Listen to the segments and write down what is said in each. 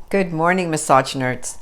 Good morning, massage nerds.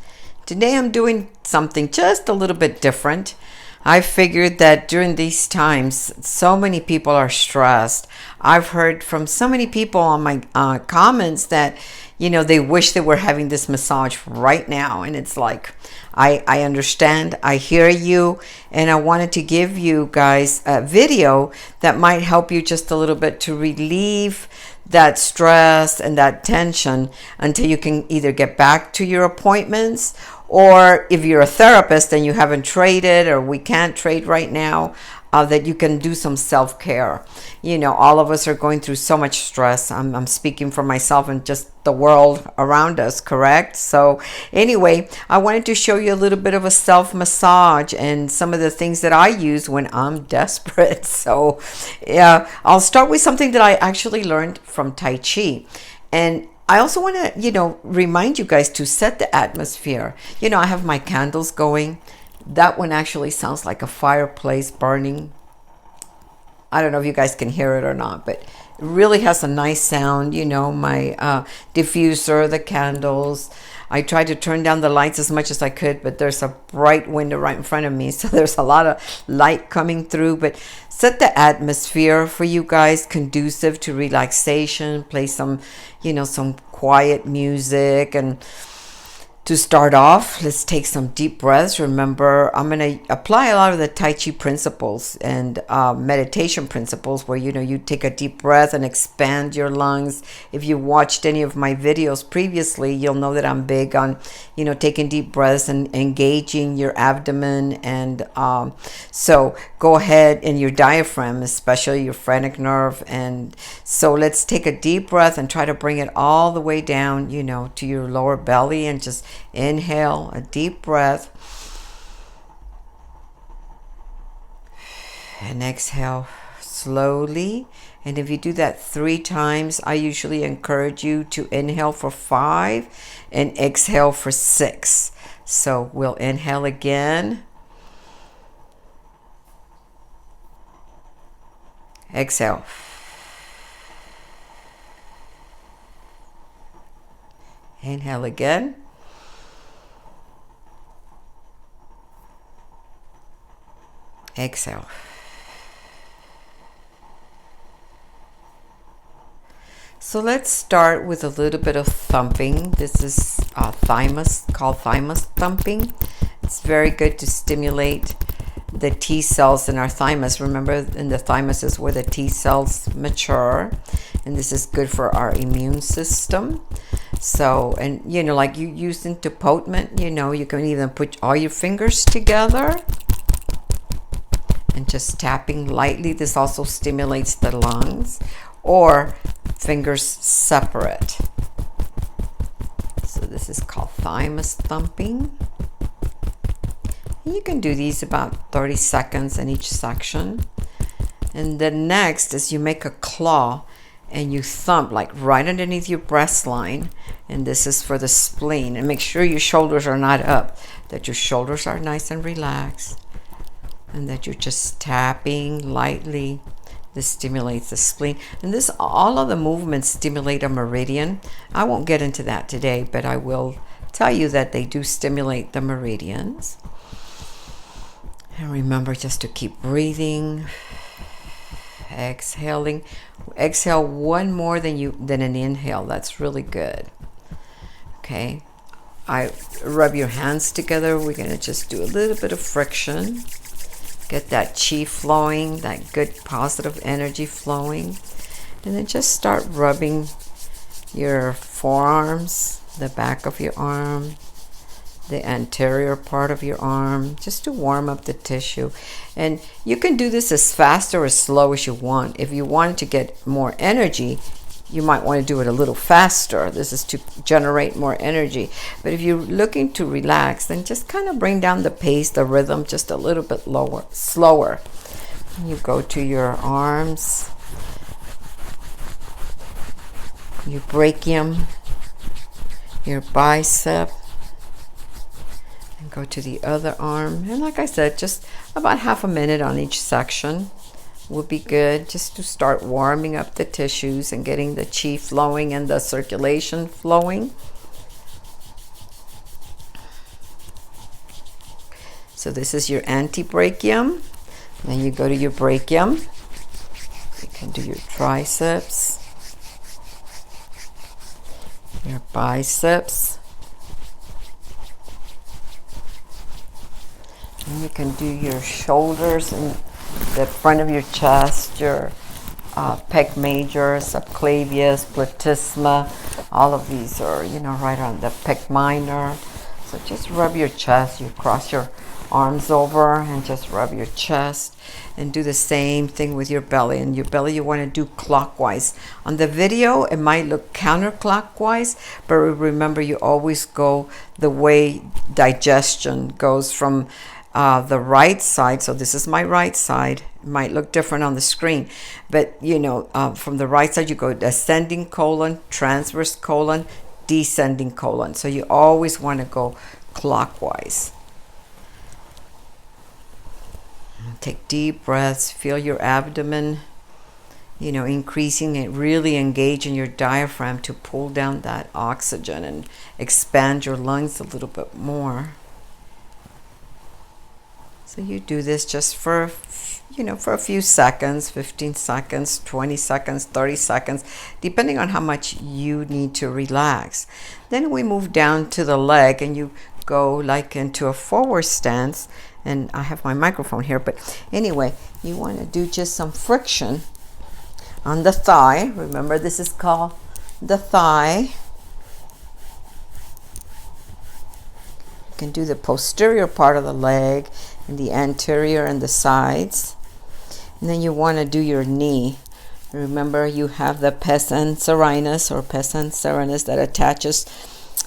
Today I'm doing something just a little bit different. I figured that during these times, so many people are stressed. I've heard from so many people on my comments that, they wish they were having this massage right now. And it's like, I understand, I hear you, and I wanted to give you guys a video that might help you just a little bit to relieve that stress and that tension until you can either get back to your appointments, or if you're a therapist and you haven't traded or we can't trade right now, that you can do some self-care. All of us are going through so much stress. I'm speaking for myself and just the world around us, correct? So anyway, I wanted to show you a little bit of a self-massage and some of the things that I use when I'm desperate. So yeah, I'll start with something that I actually learned from Tai Chi. And I also want to, remind you guys to set the atmosphere. I have my candles going. That one actually sounds like a fireplace burning. I don't know if you guys can hear it or not, but it really has a nice sound. My diffuser, the candles. I tried to turn down the lights as much as I could, but there's a bright window right in front of me, so there's a lot of light coming through. But set the atmosphere for you guys conducive to relaxation. Play some, some quiet music. And to start off, let's take some deep breaths. Remember, I'm going to apply a lot of the Tai Chi principles and meditation principles where, you take a deep breath and expand your lungs. If you watched any of my videos previously, you'll know that I'm big on, taking deep breaths and engaging your abdomen. And so go ahead, and your diaphragm, especially your phrenic nerve. And so let's take a deep breath and try to bring it all the way down, to your lower belly, and just inhale a deep breath and exhale slowly. And if you do that 3 times, I usually encourage you to inhale for 5 and exhale for 6. So we'll inhale again, exhale, inhale again, exhale. So let's start with a little bit of thumping. This is Thymus, called Thymus thumping. It's very good to stimulate the T cells in our thymus. Remember, in the thymus is where the T cells mature, and this is good for our immune system. So, and like you use into potent, you can even put all your fingers together and just tapping lightly. This also stimulates the lungs, or fingers separate. So this is called Thymus thumping. And you can do these about 30 seconds in each section. And then next is you make a claw and you thump like right underneath your breast line. And this is for the spleen. And make sure your shoulders are not up, that your shoulders are nice and relaxed, and that you're just tapping lightly. This stimulates the spleen. And this, all of the movements stimulate a meridian. I won't get into that today, but I will tell you that they do stimulate the meridians. And remember just to keep breathing, exhaling. Exhale one more than an inhale. That's really good. Okay. I rub your hands together. We're going to just do a little bit of friction. Get that chi flowing, that good positive energy flowing. And then just start rubbing your forearms, the back of your arm, the anterior part of your arm, just to warm up the tissue. And you can do this as fast or as slow as you want. If you want to get more energy, you might want to do it a little faster. This is to generate more energy. But if you're looking to relax, then just kind of bring down the pace, the rhythm, just a little bit slower. You go to your arms, your brachium, your bicep, and go to the other arm. And like I said, just about half a minute on each section would be good, just to start warming up the tissues and getting the chi flowing and the circulation flowing. So this is your antebrachium. Then you go to your brachium. You can do your triceps, your biceps. And you can do your shoulders and the front of your chest, your pec major, subclavius, platysma. All of these are, right on the pec minor. So just rub your chest. You cross your arms over and just rub your chest, and do the same thing with your belly. And your belly you want to do clockwise. On the video it might look counterclockwise, but remember you always go the way digestion goes from the right side. So this is my right side. It might look different on the screen, but from the right side you go ascending colon, transverse colon, descending colon. So you always want to go clockwise. Take deep breaths, feel your abdomen, increasing and really engage in your diaphragm to pull down that oxygen and expand your lungs a little bit more. So you do this just for a few seconds, 15 seconds, 20 seconds, 30 seconds, depending on how much you need to relax. Then we move down to the leg and you go like into a forward stance. And I have my microphone here, but anyway, you want to do just some friction on the thigh. Remember, this is called the thigh. You can do the posterior part of the leg and the anterior and the sides. And then you want to do your knee. Remember, you have the pes anserinus or pes anserinus that attaches,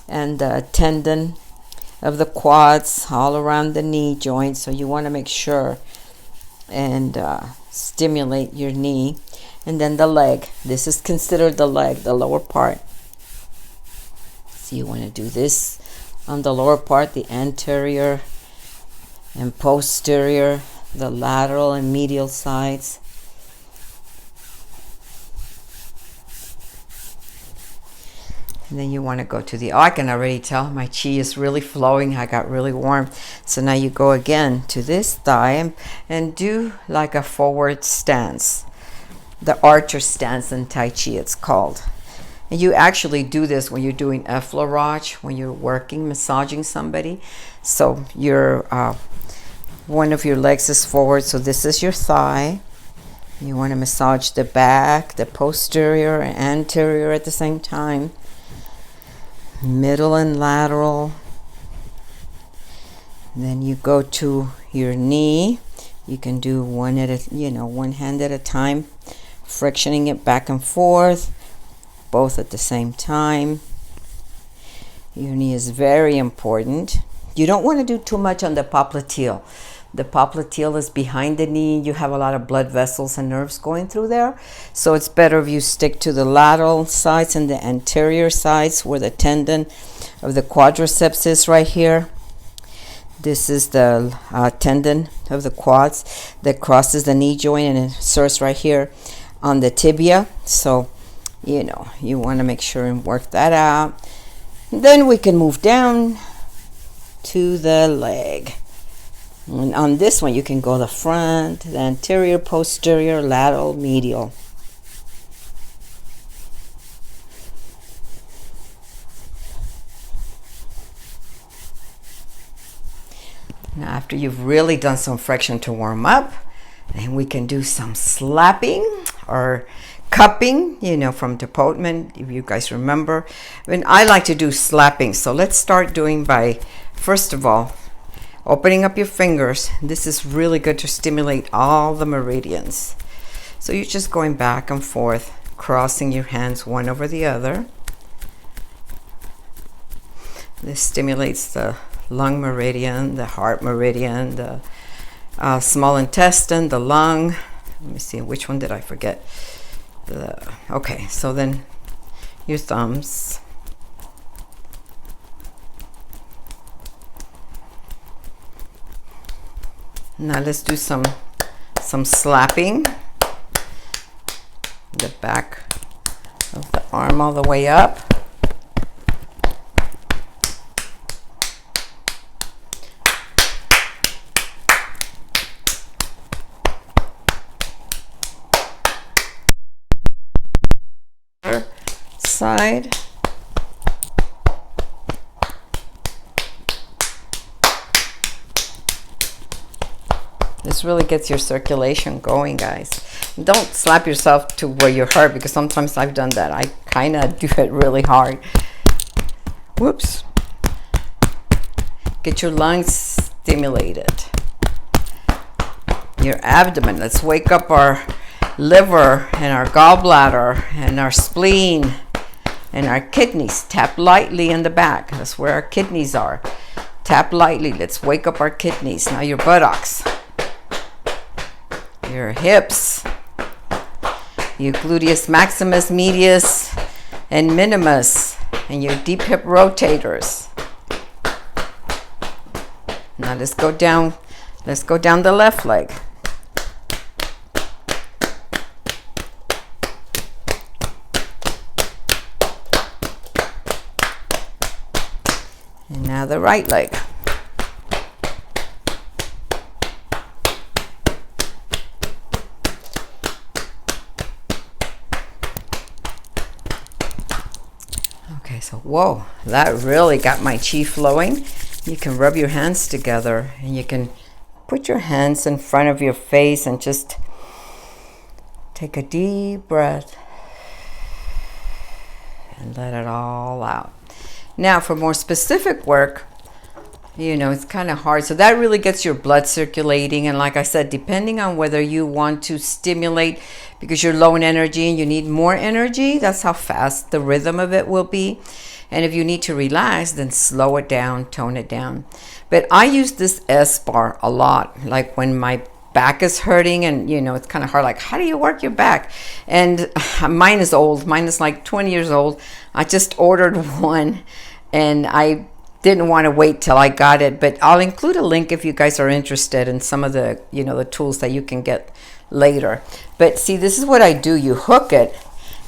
and the tendon of the quads all around the knee joint. So you want to make sure and stimulate your knee. And then the leg. This is considered the leg, the lower part. So you want to do this on the lower part, the anterior and posterior, the lateral and medial sides. And then you want to go to the, I can already tell my chi is really flowing. I got really warm. So now you go again to this thigh and do like a forward stance. The archer stance in Tai Chi it's called. And you actually do this when you're doing effleurage, when you're working, massaging somebody. So your one of your legs is forward. So this is your thigh. You want to massage the back, the posterior and anterior at the same time. Middle and lateral. And then you go to your knee. You can do one hand at a time, frictioning it back and forth, both at the same time. Your knee is very important. You don't want to do too much on the popliteal. The popliteal is behind the knee. You have a lot of blood vessels and nerves going through there. So it's better if you stick to the lateral sides and the anterior sides where the tendon of the quadriceps is right here. This is the tendon of the quads that crosses the knee joint and inserts right here on the tibia. So, you want to make sure and work that out. Then we can move down to the leg. And on this one, you can go the front, the anterior, posterior, lateral, medial. Now, after you've really done some friction to warm up, then we can do some slapping or cupping, from deportment, if you guys remember. I like to do slapping. So let's start doing by, first of all, opening up your fingers. This is really good to stimulate all the meridians. So you're just going back and forth, crossing your hands one over the other. This stimulates the lung meridian, the heart meridian, the small intestine, the lung. Let me see, which one did I forget? Okay, so then your thumbs. Now let's do some slapping. The back of the arm all the way up. side. This really gets your circulation going, guys. Don't slap yourself to where you hurt, because sometimes I've done that. I kind of do it really hard. Whoops. Get your lungs stimulated. Your abdomen. Let's wake up our liver and our gallbladder and our spleen and our kidneys. Tap lightly in the back. That's where our kidneys are. Tap lightly. Let's wake up our kidneys. Now your buttocks, your hips, your gluteus maximus, medius, and minimus, and your deep hip rotators. Now let's go down. Let's go down the left leg. And now the right leg. Okay, so whoa, that really got my chi flowing. You can rub your hands together, and you can put your hands in front of your face and just take a deep breath and let it all out. Now for more specific work, it's kind of hard. So that really gets your blood circulating. And like I said, depending on whether you want to stimulate because you're low in energy and you need more energy, that's how fast the rhythm of it will be. And if you need to relax, then slow it down, tone it down. But I use this S bar a lot, like when my back is hurting and it's kind of hard, like how do you work your back? And mine is old. Mine is like 20 years old. I just ordered one and I didn't want to wait till I got it, but I'll include a link if you guys are interested in some of the the tools that you can get later. But see, this is what I do. You hook it,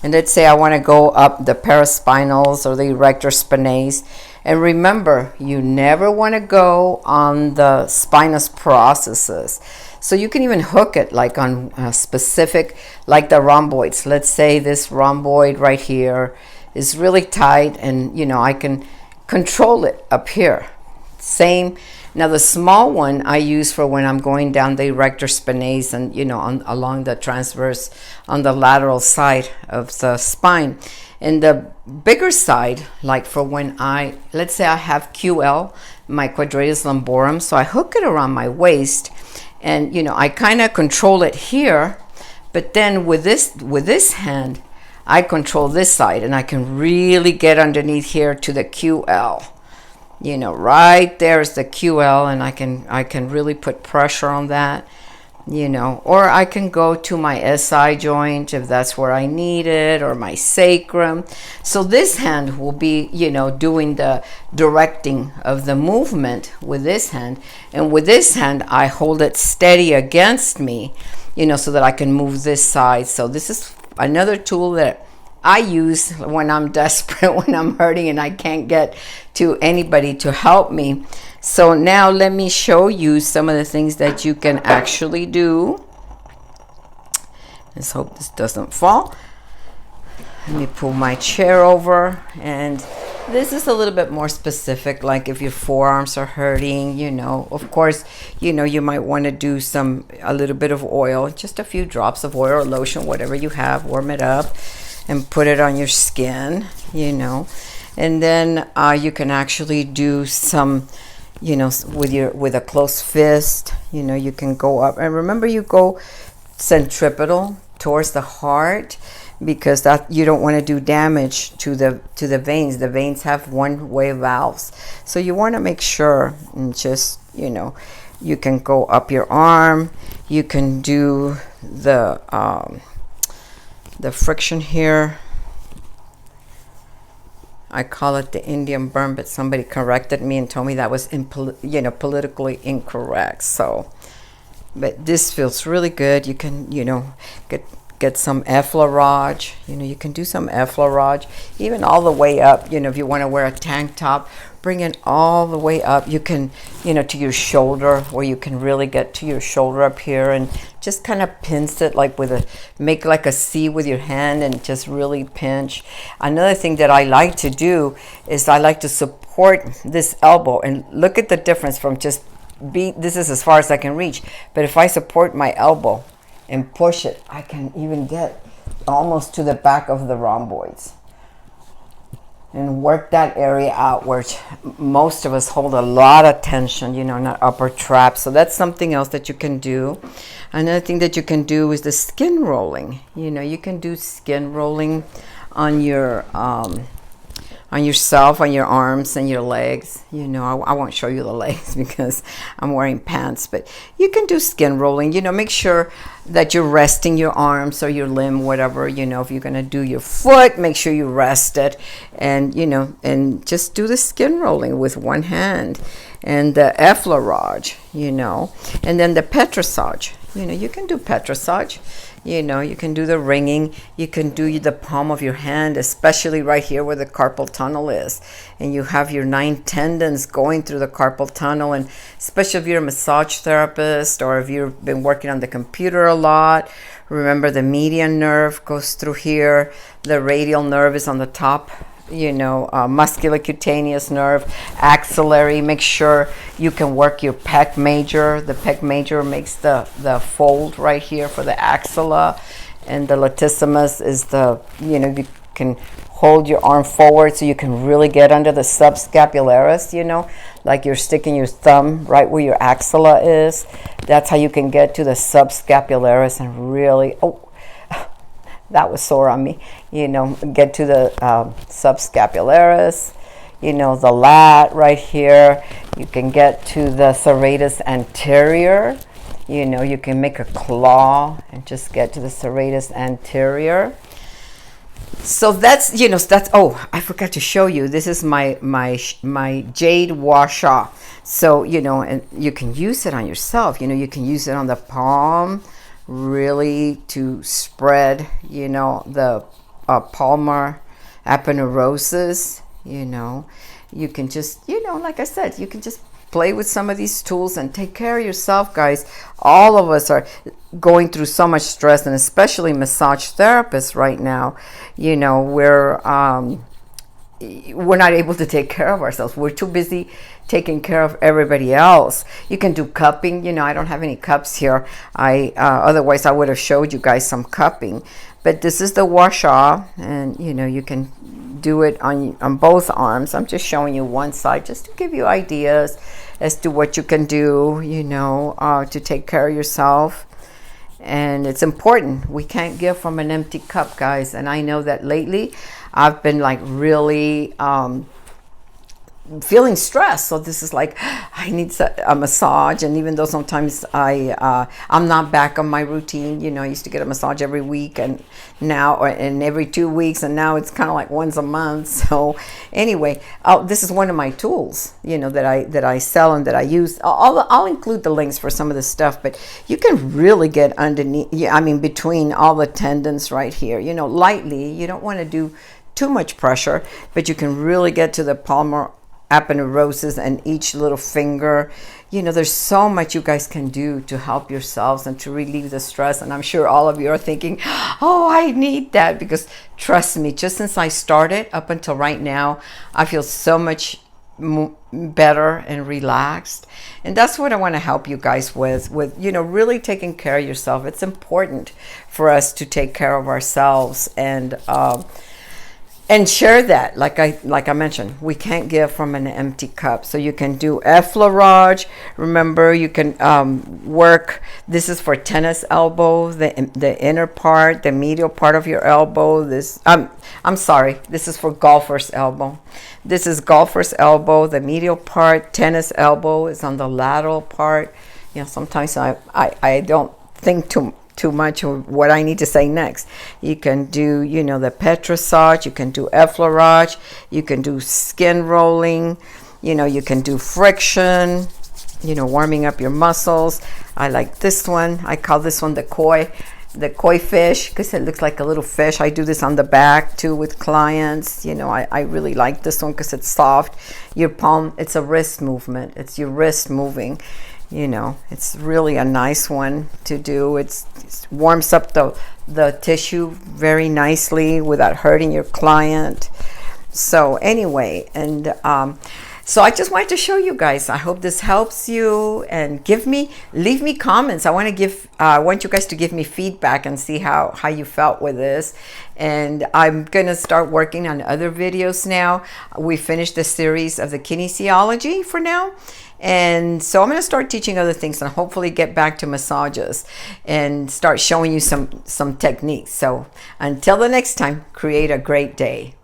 and let's say I want to go up the paraspinals or the erector spinae. And remember, you never want to go on the spinous processes. So you can even hook it like on specific, like the rhomboids. Let's say this rhomboid right here is really tight, and I can control it up here. Same. Now the small one I use for when I'm going down the erector spinae and along the transverse on the lateral side of the spine. And the bigger side, like for when let's say I have QL, my quadratus lumborum, so I hook it around my waist, and I kind of control it here, but then with this hand I control this side, and I can really get underneath here to the QL. Right there's the QL, and I can really put pressure on that. Or I can go to my SI joint if that's where I need it, or my sacrum. So this hand will be, doing the directing of the movement with this hand. And with this hand, I hold it steady against me, so that I can move this side. So this is another tool that I use when I'm desperate, when I'm hurting and I can't get to anybody to help me. So now let me show you some of the things that you can actually do. Let's hope this doesn't fall. Let me pull my chair over, and this is a little bit more specific, like if your forearms are hurting, of course, you might want to do a little bit of oil, just a few drops of oil or lotion, whatever you have, warm it up and put it on your skin, and then you can actually do some with a closed fist, you can go up, and remember, you go centripetal towards the heart, because that you don't want to do damage to the veins. The veins have one-way valves, so you want to make sure, and just you can go up your arm, you can do the friction here. I call it the Indian burn, but somebody corrected me and told me that was politically incorrect. So, but this feels really good. You can get some effleurage. You can do some effleurage, even all the way up. If you want to wear a tank top, bring it all the way up. You can, to your shoulder, where you can really get to your shoulder up here, and just kind of pinch it like make like a C with your hand and just really pinch. Another thing that I like to do is I like to support this elbow, and look at the difference from just this is as far as I can reach. But if I support my elbow and push it, I can even get almost to the back of the rhomboids and work that area out where most of us hold a lot of tension, in our upper trap. So that's something else that you can do. Another thing that you can do is the skin rolling. You can do skin rolling on your on yourself, on your arms and your legs. I won't show you the legs because I'm wearing pants, but you can do skin rolling. Make sure that you're resting your arms or your limb, whatever. If you're gonna do your foot, make sure you rest it, and and just do the skin rolling with one hand, and the effleurage, and then the petrissage. You can do petrissage. You can do the ringing. You can do the palm of your hand, especially right here where the carpal tunnel is. And you have your 9 tendons going through the carpal tunnel. And especially if you're a massage therapist or if you've been working on the computer a lot, remember the median nerve goes through here. The radial nerve is on the top. Musculocutaneous nerve, axillary. Make sure you can work your pec major. The pec major makes the fold right here for the axilla, and the latissimus is you can hold your arm forward so you can really get under the subscapularis, like you're sticking your thumb right where your axilla is. That's how you can get to the subscapularis and really, that was sore on me, get to the subscapularis, the lat right here. You can get to the serratus anterior. You can make a claw and just get to the serratus anterior. So that's, oh, I forgot to show you. This is my jade washa. So, and you can use it on yourself. You can use it on the palm, really to spread, the palmar aponeurosis. You can just, like I said, you can just play with some of these tools and take care of yourself, guys. All of us are going through so much stress, and especially massage therapists right now. We're not able to take care of ourselves. We're too busy taking care of everybody else. You can do cupping. I don't have any cups here. Otherwise I would have showed you guys some cupping. But this is the washa, and you can do it on both arms. I'm just showing you one side just to give you ideas as to what you can do, to take care of yourself. And it's important. We can't give from an empty cup, guys. And I know that lately I've been like really feeling stressed. So this is like, I need a massage. And even though sometimes I'm not back on my routine, I used to get a massage every week, and now, and every 2 weeks, and now it's kind of like once a month. So anyway, this is one of my tools, that I sell and that I use. I'll include the links for some of the stuff, but you can really get underneath, between all the tendons right here, lightly. You don't want to do too much pressure, but you can really get to the palmar aponeurosis and each little finger. There's so much you guys can do to help yourselves and to relieve the stress. And I'm sure all of you are thinking, oh, I need that, because trust me, just since I started up until right now, I feel so much better and relaxed. And that's what I want to help you guys with really taking care of yourself. It's important for us to take care of ourselves and share that. Like I mentioned, we can't give from an empty cup. So you can do effleurage. Remember, you can work. This is for tennis elbow, the inner part, the medial part of your elbow. I'm sorry, this is for golfer's elbow. This is golfer's elbow, the medial part. Tennis elbow is on the lateral part. Sometimes I don't think too much of what I need to say next. You can do, the petrissage. You can do effleurage. You can do skin rolling. You can do friction. Warming up your muscles. I like this one. I call this one the koi. the koi fish because it looks like a little fish. I do this on the back too with clients. You know, I really like this one because it's soft. Your palm, it's a wrist movement. It's your wrist moving. You know, it's really a nice one to do. It warms up the tissue very nicely without hurting your client. So anyway, and so I just wanted to show you guys. I hope this helps you, and leave me comments. I want you guys to give me feedback and see how you felt with this. And I'm gonna start working on other videos now. We finished the series of the kinesiology for now. And so I'm going to start teaching other things and hopefully get back to massages and start showing you some techniques. So until the next time, create a great day.